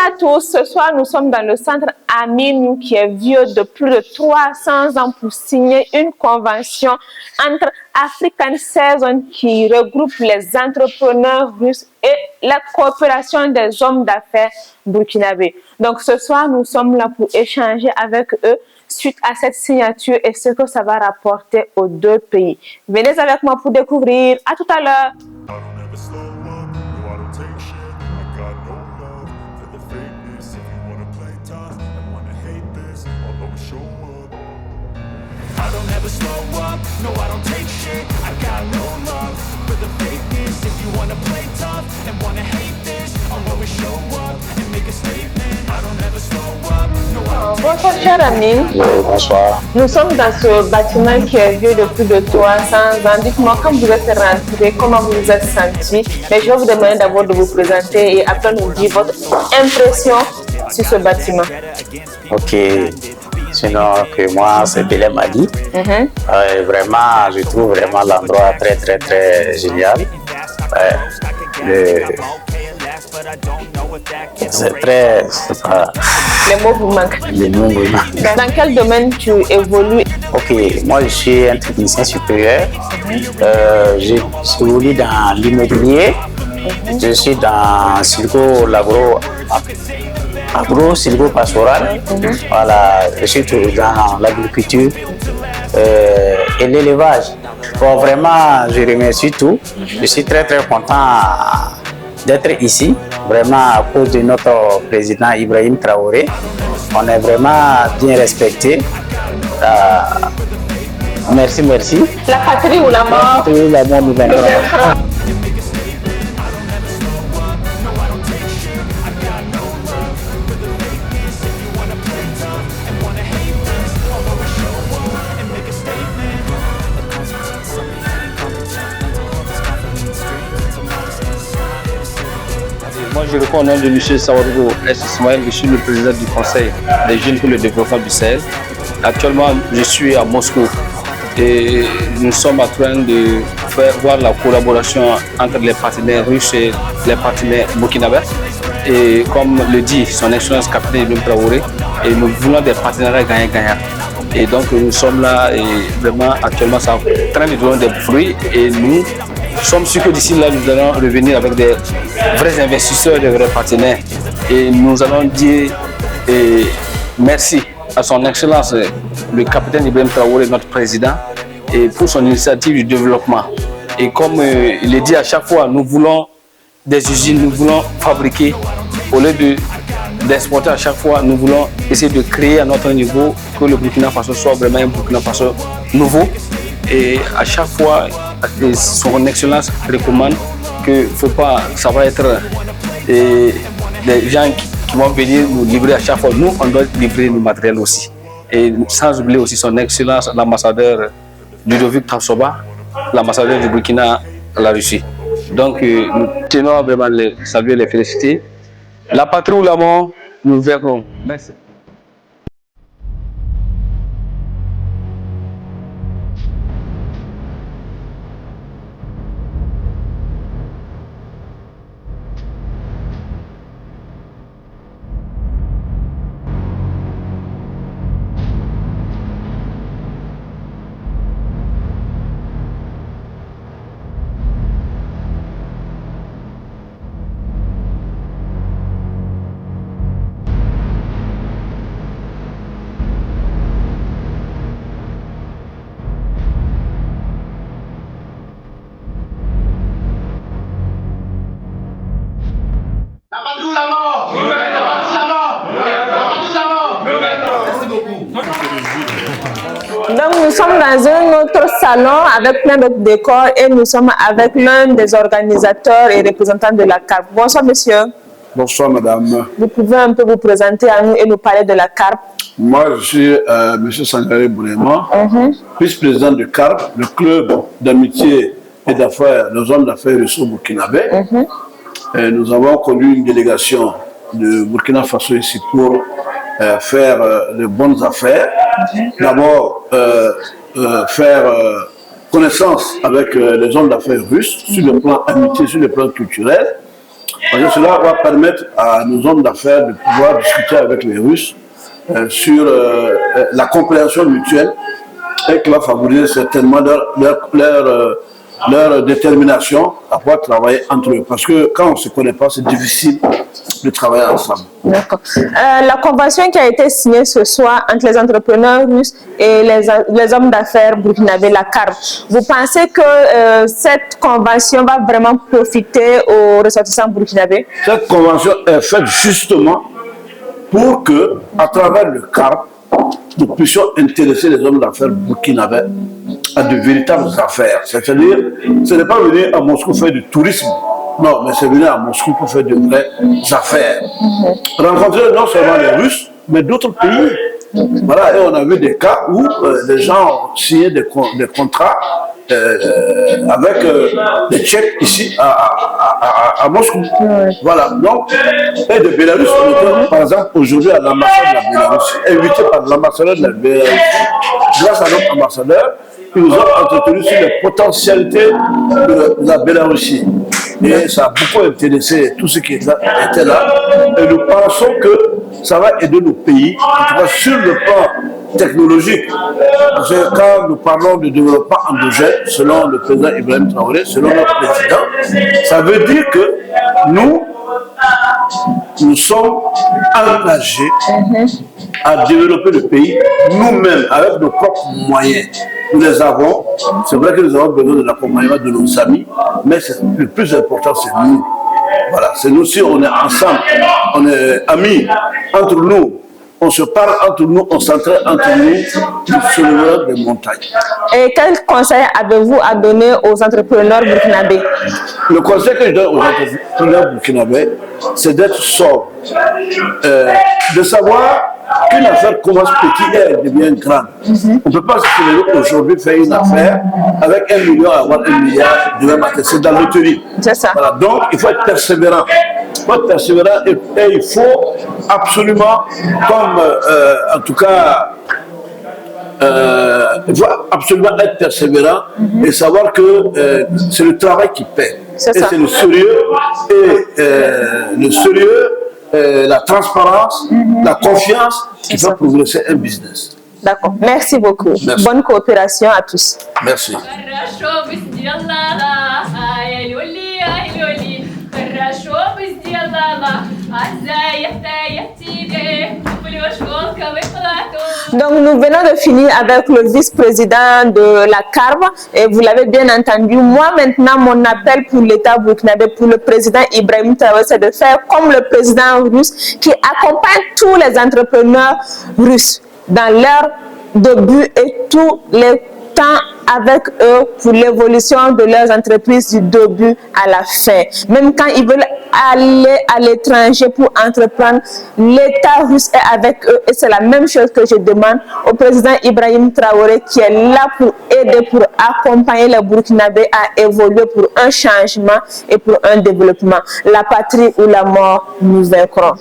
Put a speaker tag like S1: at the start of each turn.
S1: à tous, ce soir nous sommes dans le centre Aminou qui est vieux de plus de 300 ans pour signer une convention entre African Saison qui regroupe les entrepreneurs russes et la coopération des hommes d'affaires burkinabés. Donc ce soir nous sommes là pour échanger avec eux suite à cette signature et ce que ça va rapporter aux deux pays. Venez avec moi pour découvrir. À tout à l'heure.
S2: I don't ever slow up, no I don't take shit. I got no love for the fakeness. If you wanna play tough and wanna hate this, I'll always show up and make a statement. I don't ever slow up, no I don't take
S1: Bonsoir cher ami.
S3: Oui, bonsoir.
S1: Nous sommes dans ce bâtiment qui est vieux de plus de 300 ans. Dites-moi, quand vous êtes rentré, comment vous vous êtes senti? Mais je vais vous demander d'abord de vous présenter et après nous dire votre impression sur ce bâtiment.
S3: Ok. Sinon, que moi, c'est Belém Mali. Vraiment, je trouve vraiment l'endroit très, très, très génial. C'est très...
S1: Les mots vous manquent.
S3: Les mots me manquent.
S1: Dans quel domaine tu évolues?
S3: Ok, moi, je suis un technicien supérieur. J'évolue dans l'immobilier. Je suis dans Silgo Lagro. Agro-silvo-pastoral, voilà, je suis dans l'agriculture et l'élevage. Bon, vraiment, je remercie tout. Je suis très très content d'être ici, vraiment à cause de notre président Ibrahim Traoré. On est vraiment bien respecté. Merci, merci.
S1: La patrie ou la mort?
S3: La patrie ou la mort nous viendra.
S4: Moi, je réponds au nom de M. Sawargo Ismaël, je suis le président du Conseil des jeunes pour le développement du Sahel. Actuellement, je suis à Moscou et nous sommes en train de faire voir la collaboration entre les partenaires russes et les partenaires burkinabés. Et comme le dit son Excellence capitaine Ibrahim Traoré, et nous voulons des partenariats gagnant-gagnant. Et donc nous sommes là et vraiment actuellement ça est en train de donner des fruits et nous sommes sûrs que d'ici là nous allons revenir avec des vrais investisseurs, des vrais partenaires. Et nous allons dire merci à son Excellence le capitaine Ibrahim Traoré, notre président, et pour son initiative du développement. Et comme il est dit à chaque fois, nous voulons des usines, nous voulons fabriquer au lieu d'exporter à chaque fois, nous voulons essayer de créer à notre niveau que le Burkina Faso soit vraiment un Burkina Faso nouveau. Et à chaque fois, son Excellence recommande que faut pas, ça va être des gens qui vont venir nous livrer à chaque fois. Nous, on doit livrer nos matériels aussi. Et sans oublier aussi son Excellence, l'ambassadeur Ludovic Tapsoba, l'ambassadeur du Burkina à la Russie. Donc, nous tenons vraiment à les saluer et les féliciter. La patrie ou la mort, nous verrons. Merci.
S1: Donc nous sommes dans un autre salon avec plein d'autres décors et nous sommes avec l'un des organisateurs et représentants de la CARP. Bonsoir monsieur.
S5: Bonsoir madame.
S1: Vous pouvez un peu vous présenter à nous et nous parler de la CARP?
S5: Moi je suis monsieur Sangaré Boulema, vice-président de CARP, le club d'amitié et d'affaires, les hommes d'affaires russo-burkinabés. Nous avons conduit une délégation de Burkina Faso ici pour faire de bonnes affaires. D'abord, faire connaissance avec les hommes d'affaires russes sur le plan amitié, sur le plan culturel. Parce que cela va permettre à nos hommes d'affaires de pouvoir discuter avec les Russes sur la compréhension mutuelle et qui va favoriser certainement leur détermination à pouvoir travailler entre eux. Parce que quand on ne se connaît pas, c'est difficile de travailler ensemble.
S1: D'accord. La convention qui a été signée ce soir entre les entrepreneurs russes et les hommes d'affaires burkinabés, la CARB, vous pensez que cette convention va vraiment profiter aux ressortissants burkinabés?
S5: Cette convention est faite justement pour que, à travers le CARB, nous puissions intéresser les hommes d'affaires burkinabés à de véritables affaires. C'est-à-dire, ce n'est pas venir à Moscou faire du tourisme, non, mais c'est venir à Moscou pour faire de vraies affaires. Rencontrer non seulement les Russes, mais d'autres pays. Voilà, et on a vu des cas où les gens ont signé des contrats avec des Tchèques ici à Moscou. Voilà, donc, et de Bélarus, on était par exemple aujourd'hui à l'ambassade de la Bélarus, invité par l'ambassadeur de la Bélarus. Grâce à notre ambassadeur, ils nous ont entretenu sur les potentialités de la Bélarussie. Et ça a beaucoup intéressé tous ceux qui étaient là. Et nous pensons que ça va aider nos pays, en tout cas sur le plan technologique. Parce que quand nous parlons de développement endogène, selon le président Ibrahim Traoré, selon notre président, ça veut dire que nous sommes engagés à développer le pays nous-mêmes, avec nos propres moyens. Nous les avons. C'est vrai que nous avons besoin de l'accompagnement de nos amis, mais le plus important, c'est nous. Voilà, c'est nous, si on est ensemble, on est amis entre nous, on se parle entre nous, on s'entraide entre nous, nous soulevons des montagnes.
S1: Et quel conseil avez-vous à donner aux entrepreneurs burkinabés?
S5: Le conseil que je donne aux entrepreneurs burkinabés, c'est d'être sobre, de savoir qu'une affaire commence petite et elle devient grande. On ne peut pas se lever aujourd'hui faire une affaire avec 1 million à avoir 1 milliard demain matin. C'est dans la loterie.
S1: C'est ça.
S5: Voilà. Donc, il faut être persévérant. Il faut être persévérant et il faut absolument, comme en tout cas, il faut absolument être persévérant et savoir que c'est le travail qui paie. Et c'est le sérieux la transparence, la confiance qui va progresser un business.
S1: D'accord. Merci beaucoup.
S5: Merci.
S1: Bonne coopération à tous.
S5: Merci. Donc nous venons de finir avec le vice-président de la CARB et vous l'avez bien entendu. Moi maintenant, mon appel pour l'État burkinabé, pour le président Ibrahim Traoré, c'est de faire comme le président russe qui accompagne tous les entrepreneurs russes dans leur début et tous les temps avec eux pour l'évolution de leurs entreprises du début à la fin. Même quand ils veulent aller à l'étranger pour entreprendre, l'État russe est avec eux et c'est la même chose que je demande au président Ibrahim Traoré qui est là pour aider, pour accompagner les Burkinabés à évoluer pour un changement et pour un développement. La patrie ou la mort, nous vaincrons.